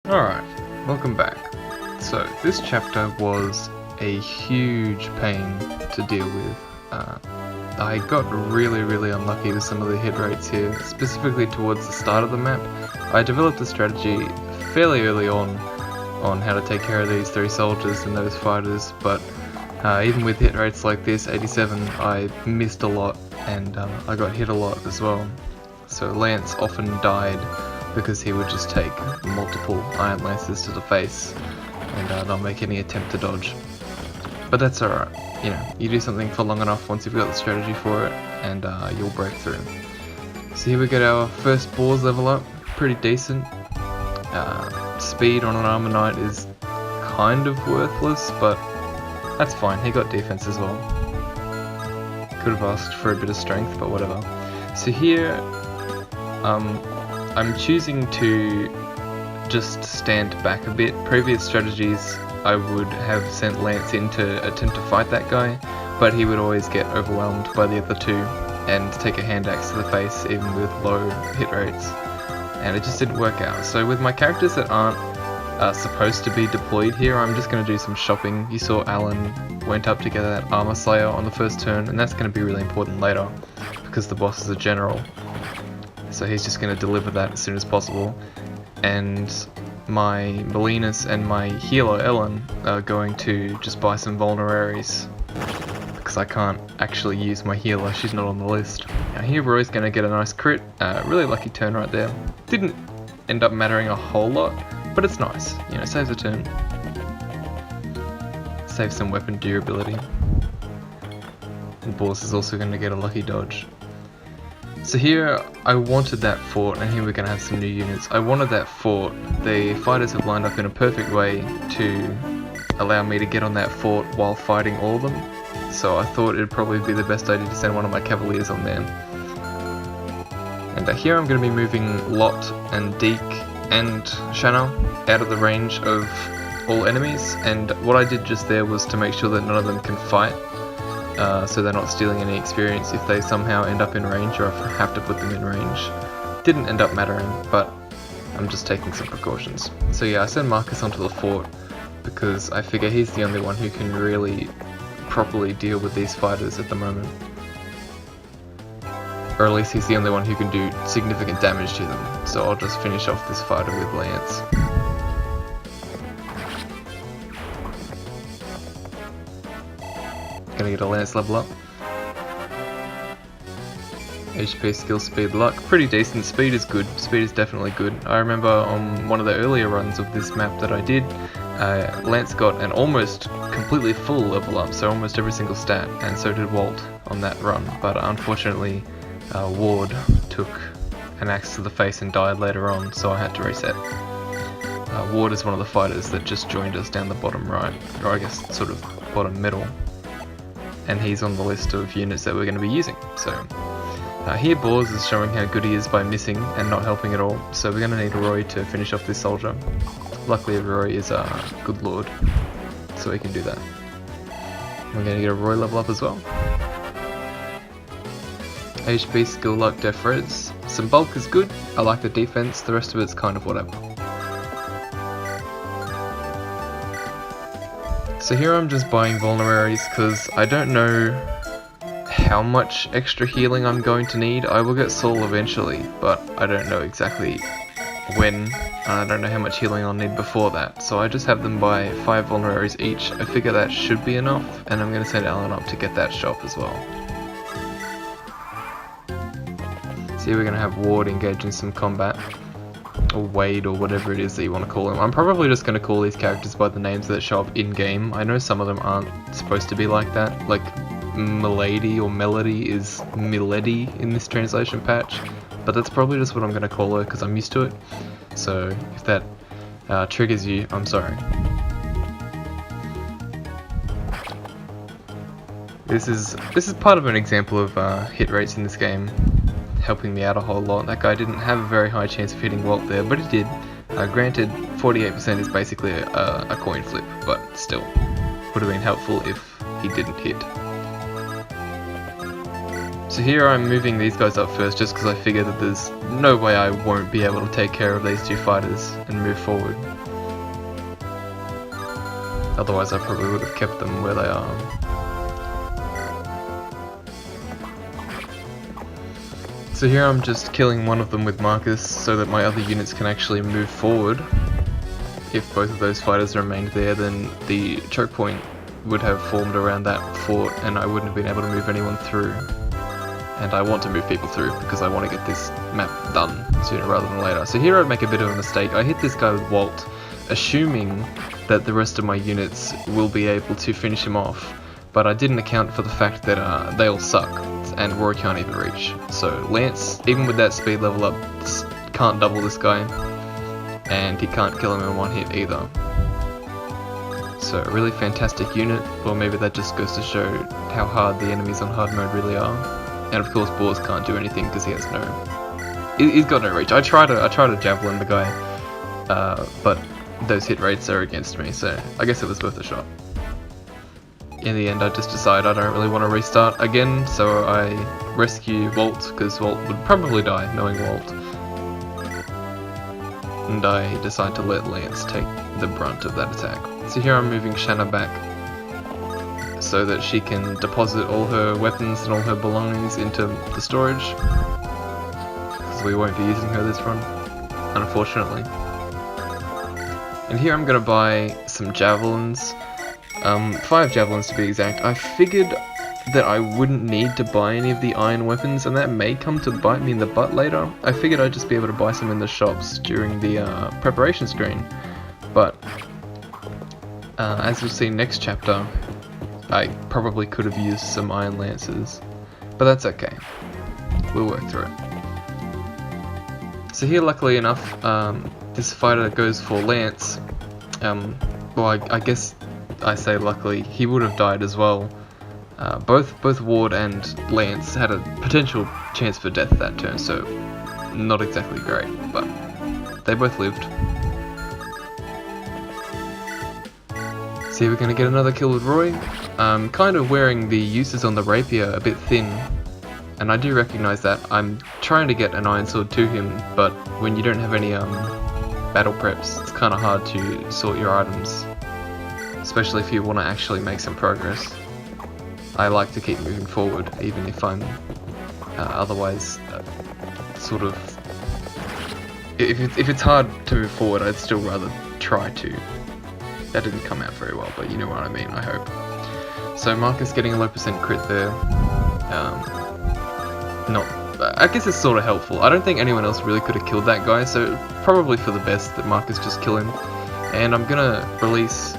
Alright, welcome back. So, this chapter was a huge pain to deal with. I got really unlucky with some of the hit rates here, specifically towards the start of the map. I developed a strategy fairly early on how to take care of these three soldiers and those fighters, but even with hit rates like this, 87, I missed a lot and I got hit a lot as well. So Lance often died because he would just take multiple Iron Lances to the face and not make any attempt to dodge. But that's alright, you know, you do something for long enough once you've got the strategy for it and you'll break through. So here we get our first Boars level up, pretty decent. Speed on an Armor Knight is kind of worthless, but that's fine, he got defense as well. Could have asked for a bit of strength, but whatever. So here, I'm choosing to just stand back a bit. Previous strategies, I would have sent Lance in to attempt to fight that guy, but he would always get overwhelmed by the other two and take a hand axe to the face even with low hit rates, and it just didn't work out. So with my characters that aren't supposed to be deployed here, I'm just going to do some shopping. You saw Alan went up to get that Armor Slayer on the first turn, and that's going to be really important later because the boss is a general. So he's just going to deliver that as soon as possible. And my Molinas and my healer Ellen are going to just buy some vulneraries because I can't actually use my healer, she's not on the list. Now here Roy's going to get a nice crit, really lucky turn right there. Didn't end up mattering a whole lot, but it's nice, you know, saves a turn. Saves some weapon durability. And Boars is also going to get a lucky dodge. So here, I wanted that fort, and here we're going to have some new units. I wanted that fort. The fighters have lined up in a perfect way to allow me to get on that fort while fighting all of them. So I thought it'd probably be the best idea to send one of my cavaliers on there. And here I'm going to be moving Lot and Deke and Shanna out of the range of all enemies. And what I did just there was to make sure that none of them can fight. So they're not stealing any experience if they somehow end up in range, or if I have to put them in range. Didn't end up mattering, but I'm just taking some precautions. So yeah, I send Marcus onto the fort because I figure he's the only one who can really properly deal with these fighters at the moment. Or at least he's the only one who can do significant damage to them. So I'll just finish off this fighter with Lance. Gonna get a Lance level up. HP, skill, speed, luck. Pretty decent. Speed is good. Speed is definitely good. I remember on one of the earlier runs of this map that I did, Lance got an almost completely full level up, so almost every single stat, and so did Wolt on that run. But unfortunately, Ward took an axe to the face and died later on, so I had to reset. Ward is one of the fighters that just joined us down the bottom right, or I guess sort of bottom middle. And he's on the list of units that we're going to be using. So here Boars is showing how good he is by missing and not helping at all, so we're going to need Roy to finish off this soldier. Luckily Roy is a good lord, so he can do that. We're going to get a Roy level up as well. HP, skill, luck, def, reds. Some bulk is good, I like the defense, the rest of it's kind of whatever. So here I'm just buying vulneraries because I don't know how much extra healing I'm going to need. I will get Saul eventually, but I don't know exactly when. I don't know how much healing I'll need before that. So I just have them buy 5 vulneraries each. I figure that should be enough, and I'm going to send Alan up to get that shop as well. So here we're going to have Ward engage in some combat. Or Wade, or whatever it is that you want to call him. I'm probably just going to call these characters by the names that show up in-game. I know some of them aren't supposed to be like that, like Milady or Melody is Milady in this translation patch, but that's probably just what I'm going to call her because I'm used to it. So if that triggers you, I'm sorry. This is part of an example of hit rates in this game helping me out a whole lot. That guy didn't have a very high chance of hitting Wolt there, but he did. Granted, 48% is basically a coin flip, but still, would have been helpful if he didn't hit. So here I'm moving these guys up first just because I figure that there's no way I won't be able to take care of these two fighters and move forward. Otherwise I probably would have kept them where they are. So here I'm just killing one of them with Marcus so that my other units can actually move forward. If both of those fighters remained there, then the choke point would have formed around that fort and I wouldn't have been able to move anyone through. And I want to move people through because I want to get this map done sooner rather than later. So here I'd make a bit of a mistake. I hit this guy with Wolt, assuming that the rest of my units will be able to finish him off, but I didn't account for the fact that they all suck and Roy can't even reach. So Lance, even with that speed level up, can't double this guy, and he can't kill him in one hit either. So a really fantastic unit, or maybe that just goes to show how hard the enemies on hard mode really are. And of course Boars can't do anything because he has he's got no reach. I try to javelin the guy, but those hit rates are against me, so I guess it was worth a shot. In the end I just decided I don't really want to restart again, so I rescue Wolt, because Wolt would probably die knowing Wolt. And I decide to let Lance take the brunt of that attack. So here I'm moving Shanna back so that she can deposit all her weapons and all her belongings into the storage, because we won't be using her this run, unfortunately. And here I'm going to buy some javelins, 5 javelins to be exact. I figured that I wouldn't need to buy any of the iron weapons, and that may come to bite me in the butt later. I figured I'd just be able to buy some in the shops during the preparation screen, but as you'll see next chapter, I probably could have used some iron lances, but that's okay. We'll work through it. So here, luckily enough, this fighter goes for Lance. Well, I guess I say luckily, he would have died as well. Both Ward and Lance had a potential chance for death that turn, so not exactly great, but they both lived. See, we're going to get another kill with Roy. I'm kind of wearing the uses on the rapier a bit thin, and I do recognise that. I'm trying to get an iron sword to him, but when you don't have any battle preps, it's kind of hard to sort your items, especially if you want to actually make some progress. I like to keep moving forward, even if I'm otherwise sort of... If it's hard to move forward, I'd still rather try to. That didn't come out very well, but you know what I mean, I hope. So Marcus getting a low percent crit there. I guess it's sort of helpful. I don't think anyone else really could have killed that guy, so probably for the best that Marcus just kill him. And I'm gonna release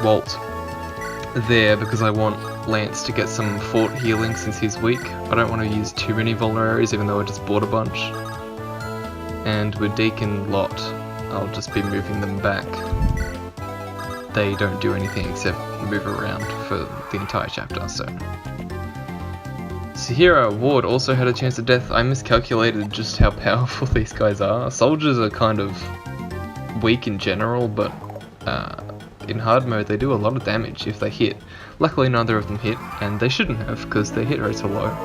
Wolt there because I want Lance to get some fort healing since he's weak. I don't want to use too many vulneraries, even though I just bought a bunch. And with Deacon Lot, I'll just be moving them back. They don't do anything except move around for the entire chapter, so... So here, Ward also had a chance of death. I miscalculated just how powerful these guys are. Soldiers are kind of weak in general, but in hard mode they do a lot of damage if they hit. Luckily neither of them hit, and they shouldn't have because their hit rates are low.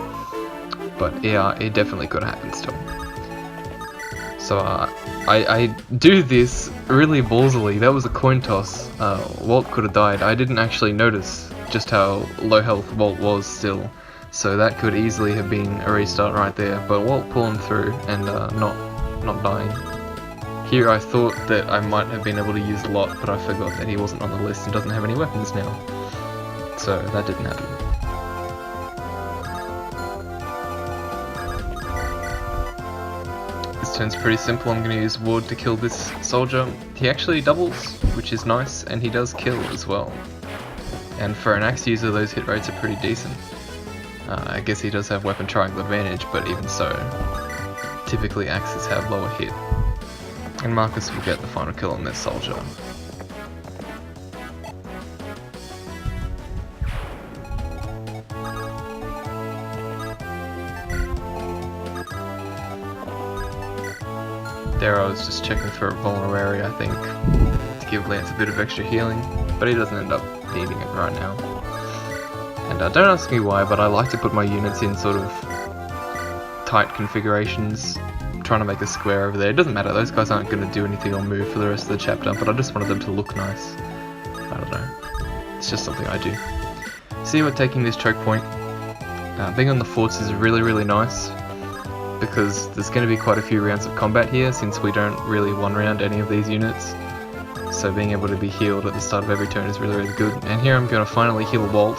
But yeah, it definitely could happen still. So I do this really ballsily. That was a coin toss. Wolt could have died. I didn't actually notice just how low health Wolt was still. So that could easily have been a restart right there. But Wolt pulling through and not dying. Here I thought that I might have been able to use Lot, but I forgot that he wasn't on the list and doesn't have any weapons now. So that didn't happen. This turn's pretty simple. I'm going to use Ward to kill this soldier. He actually doubles, which is nice, and he does kill as well. And for an axe user, those hit rates are pretty decent. I guess he does have weapon triangle advantage, but even so, typically axes have lower hit. And Marcus will get the final kill on this soldier. There I was just checking for a vulnerary, I think, to give Lance a bit of extra healing, but he doesn't end up needing it right now. And don't ask me why, but I like to put my units in sort of tight configurations, trying to make a square over there. It doesn't matter, those guys aren't going to do anything or move for the rest of the chapter, but I just wanted them to look nice. I don't know. It's just something I do. See, we're taking this choke point. Being on the forts is really nice, because there's going to be quite a few rounds of combat here, since we don't really one-round any of these units. So being able to be healed at the start of every turn is really good. And here I'm going to finally heal Wolt,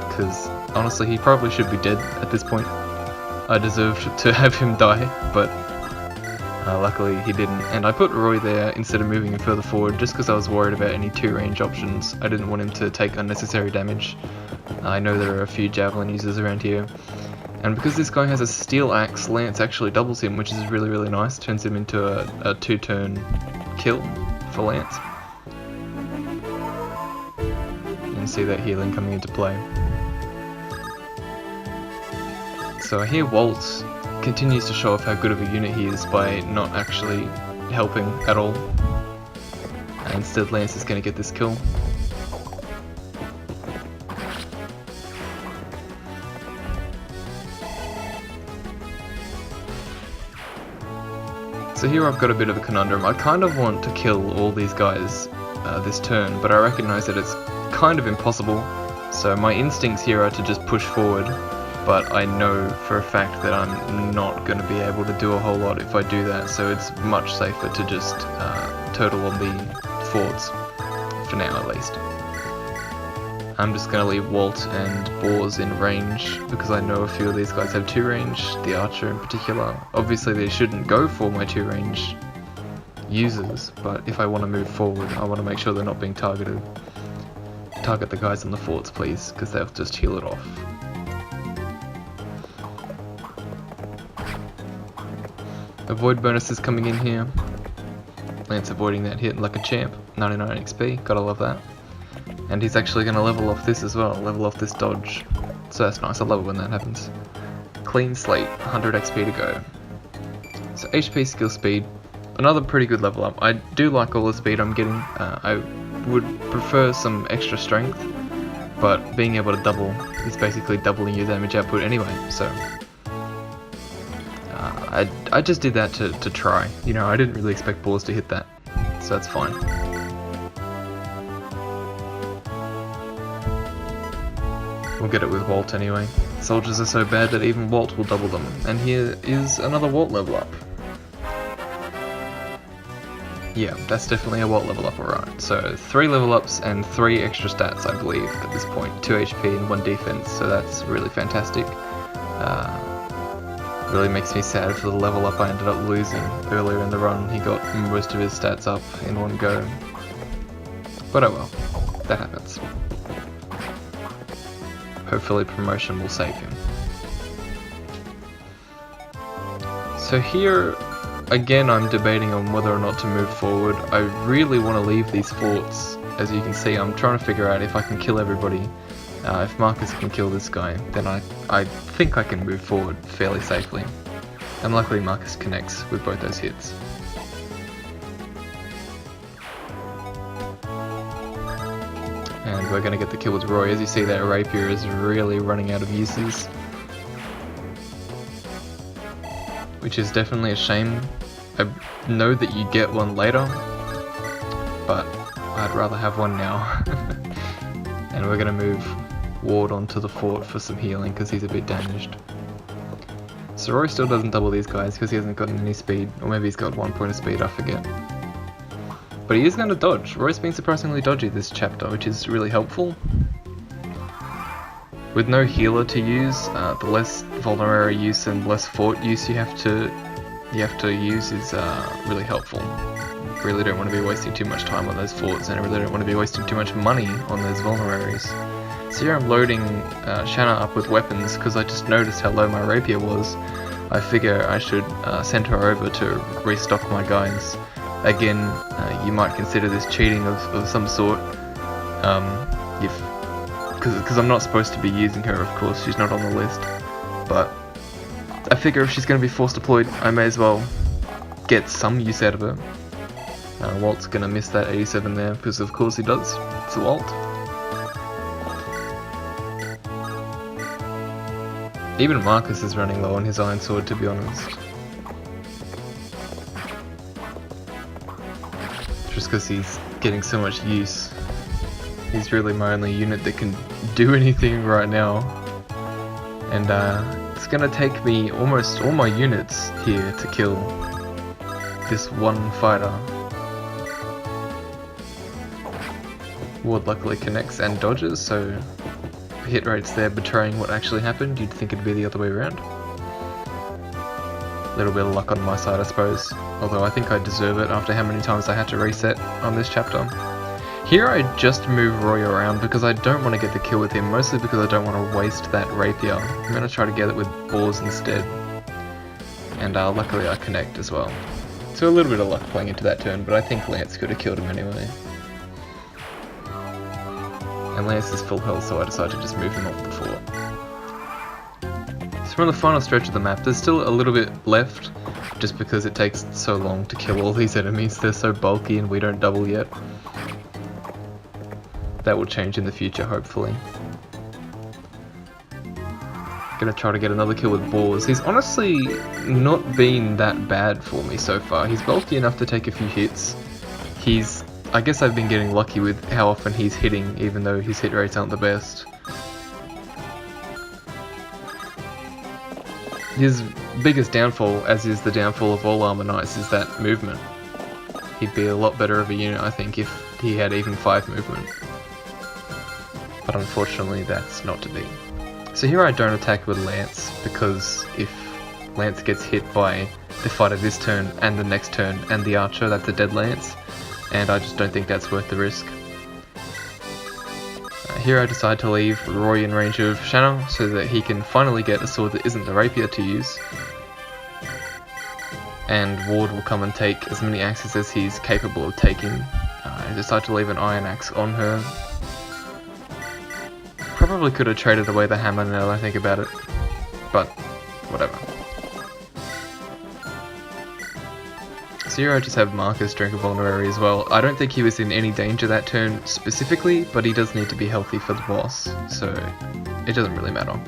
because honestly he probably should be dead at this point. I deserved to have him die, but luckily he didn't. And I put Roy there instead of moving him further forward, just because I was worried about any 2-range options. I didn't want him to take unnecessary damage. I know there are a few javelin users around here. And because this guy has a steel axe, Lance actually doubles him, which is really nice. Turns him into a 2-turn kill for Lance. You can see that healing coming into play. So here Wolt continues to show off how good of a unit he is by not actually helping at all. Instead, Lance is going to get this kill. So here I've got a bit of a conundrum. I kind of want to kill all these guys this turn, but I recognise that it's kind of impossible. So my instincts here are to just push forward, but I know for a fact that I'm not going to be able to do a whole lot if I do that, so it's much safer to just turtle on the forts, for now at least. I'm just going to leave Wolt and Boars in range, because I know a few of these guys have 2 range, the archer in particular. Obviously they shouldn't go for my 2 range users, but if I want to move forward, I want to make sure they're not being targeted. Target the guys on the forts, please, because they'll just heal it off. Avoid bonuses coming in here. Lance avoiding that hit like a champ. 99 XP, gotta love that. And he's actually going to level off this as well, level off this dodge. So that's nice, I love it when that happens. Clean slate, 100 XP to go. So HP, skill, speed, another pretty good level up. I do like all the speed I'm getting. I would prefer some extra strength, but being able to double is basically doubling your damage output anyway, so... I just did that to try. You know, I didn't really expect Boars to hit that, so that's fine. We'll get it with Wolt anyway. Soldiers are so bad that even Wolt will double them. And here is another Wolt level up. Yeah, that's definitely a Wolt level up, alright. So 3 level ups and 3 extra stats, I believe, at this point. 2 HP and 1 defense, so that's really fantastic. Really makes me sad for the level up I ended up losing earlier in the run. He got most of his stats up in one go. But oh well, that happens. Hopefully promotion will save him. So here, again I'm debating on whether or not to move forward. I really want to leave these forts. As you can see, I'm trying to figure out if I can kill everybody. If Marcus can kill this guy, then I think I can move forward fairly safely. And luckily Marcus connects with both those hits. And we're going to get the kill with Roy. As you see, that rapier is really running out of uses, which is definitely a shame. I know that you get one later, but I'd rather have one now. And we're going to move Ward onto the fort for some healing because he's a bit damaged. So Roy still doesn't double these guys because he hasn't gotten any speed, or maybe he's got 1 point of speed, I forget. But he is going to dodge. Roy's been surprisingly dodgy this chapter, which is really helpful. With no healer to use, the less vulnerary use and less fort use you have to use is really helpful. Really don't want to be wasting too much time on those forts, and I really don't want to be wasting too much money on those vulneraries. So here I'm loading Shanna up with weapons because I just noticed how low my rapier was. I figure I should send her over to restock my guys. Again, you might consider this cheating of some sort, because I'm not supposed to be using her, of course, she's not on the list. But I figure if she's going to be force deployed, I may as well get some use out of her. Walt's going to miss that 87 there, because of course he does. It's a Wolt. Even Marcus is running low on his Iron Sword, to be honest. just because he's getting so much use. He's really my only unit that can do anything right now. And it's gonna take me almost all my units here to kill this one fighter. Wolt luckily connects and dodges, so hit rates there betraying what actually happened. You'd think it'd be the other way around. A little bit of luck on my side, I suppose. Although I think I deserve it after how many times I had to reset on this chapter. Here I just move Roy around because I don't want to get the kill with him, mostly because I don't want to waste that rapier. I'm going to try to get it with boars instead. And luckily I connect as well. So a little bit of luck playing into that turn, but I think Lance could have killed him anyway. And Lance is full health, so I decided to just move him off the fort. So we're on the final stretch of the map. There's still a little bit left, just because it takes so long to kill all these enemies. They're so bulky and we don't double yet. That will change in the future, hopefully. Gonna try to get another kill with boars. He's honestly not been that bad for me so far. He's bulky enough to take a few hits. I guess I've been getting lucky with how often he's hitting, even though his hit rates aren't the best. His biggest downfall, as is the downfall of all Armor Knights, is that movement. He'd be a lot better of a unit, I think, if he had even 5 movement. But unfortunately, that's not to be. So here I don't attack with Lance, because if Lance gets hit by the fighter this turn, and the next turn, and the archer, that's a dead Lance. And I just don't think that's worth the risk. Here I decide to leave Roy in range of Shanna so that he can finally get a sword that isn't the rapier to use. And Ward will come and take as many axes as he's capable of taking. I decide to leave an iron axe on her. Probably could have traded away the hammer now that I think about it, but whatever. So here I just have Marcus drink a vulnerary as well. I don't think he was in any danger that turn specifically, but he does need to be healthy for the boss, so it doesn't really matter.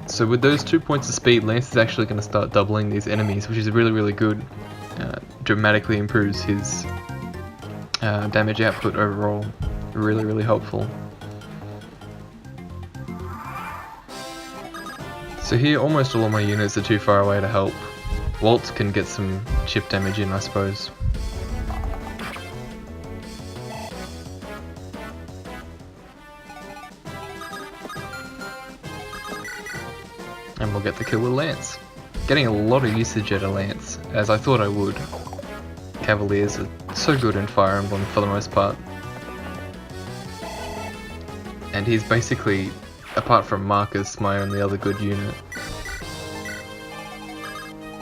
So with those 2 points of speed, Lance is actually going to start doubling these enemies, which is really, really good. Dramatically improves his damage output overall. Really, really helpful. So here, almost all of my units are too far away to help. Wolt can get some chip damage in, I suppose. And we'll get the kill with Lance. Getting a lot of usage out of Lance, as I thought I would. Cavaliers are so good in Fire Emblem for the most part. And he's basically, apart from Marcus, my only other good unit.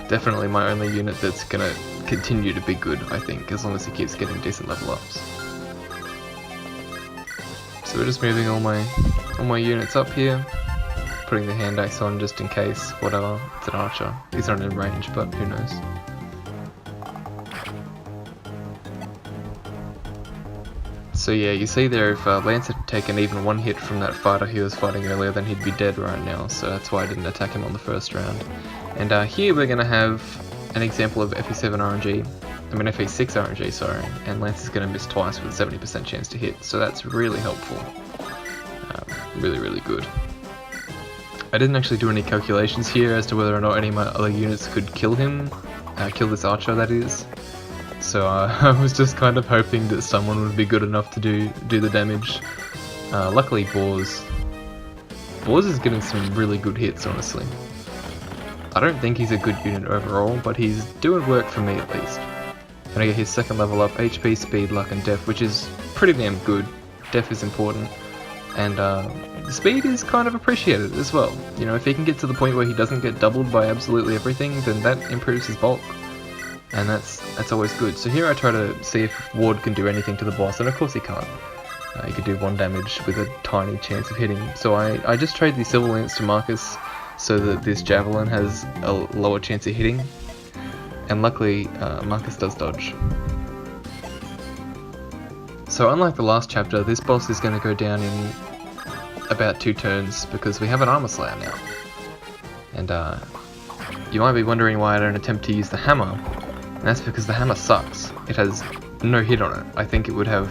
Definitely my only unit that's gonna continue to be good, I think, as long as he keeps getting decent level ups. So we're just moving all my units up here, putting the hand axe on just in case, whatever. It's an archer. He's not in range, but who knows. So yeah, you see there, if Lance had taken even one hit from that fighter he was fighting earlier, then he'd be dead right now, so that's why I didn't attack him on the first round. And here we're going to have an example of FE6 RNG, sorry, and Lance is going to miss twice with a 70% chance to hit, so that's really helpful. Really, really good. I didn't actually do any calculations here as to whether or not any of my other units could kill him, kill this archer that is. So I was just kind of hoping that someone would be good enough to do the damage. Luckily Boars is getting some really good hits, honestly. I don't think he's a good unit overall, but he's doing work for me at least. And I get his second level up, HP, Speed, Luck and Def, which is pretty damn good. Def is important. And Speed is kind of appreciated as well. You know, if he can get to the point where he doesn't get doubled by absolutely everything, then that improves his bulk. And that's always good. So here I try to see if Ward can do anything to the boss, and of course he can't. He could do 1 damage with a tiny chance of hitting. So I just trade the Silver Lance to Marcus so that this Javelin has a lower chance of hitting. And luckily, Marcus does dodge. So unlike the last chapter, this boss is going to go down in about 2 turns because we have an Armor Slayer now. And you might be wondering why I don't attempt to use the hammer, and that's because the hammer sucks. It has no hit on it. I think it would have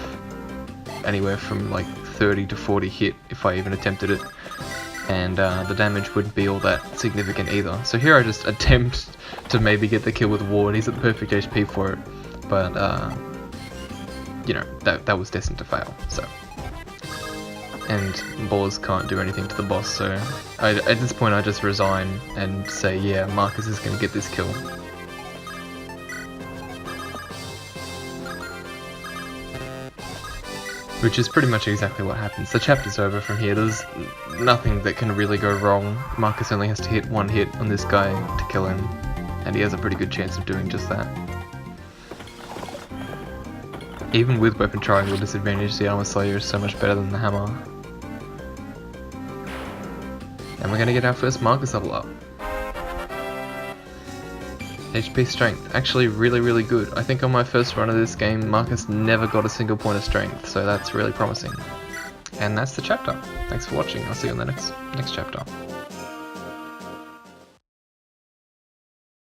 anywhere from like 30 to 40 hit if I even attempted it, and the damage wouldn't be all that significant either. So here I just attempt to maybe get the kill with Ward. He's at the perfect HP for it, but you know, that was destined to fail. So, and Boars can't do anything to the boss, so at this point I just resign and say, yeah, Marcus is going to get this kill. Which is pretty much exactly what happens. The chapter's over from here. There's nothing that can really go wrong. Marcus only has to hit one hit on this guy to kill him, and he has a pretty good chance of doing just that. Even with weapon triangle disadvantage, the Armor Slayer is so much better than the hammer. And we're gonna get our first Marcus level up. HP strength, actually really good. I think on my first run of this game, Marcus never got a single point of strength, so that's really promising. And that's the chapter. Thanks for watching, I'll see you on the next chapter.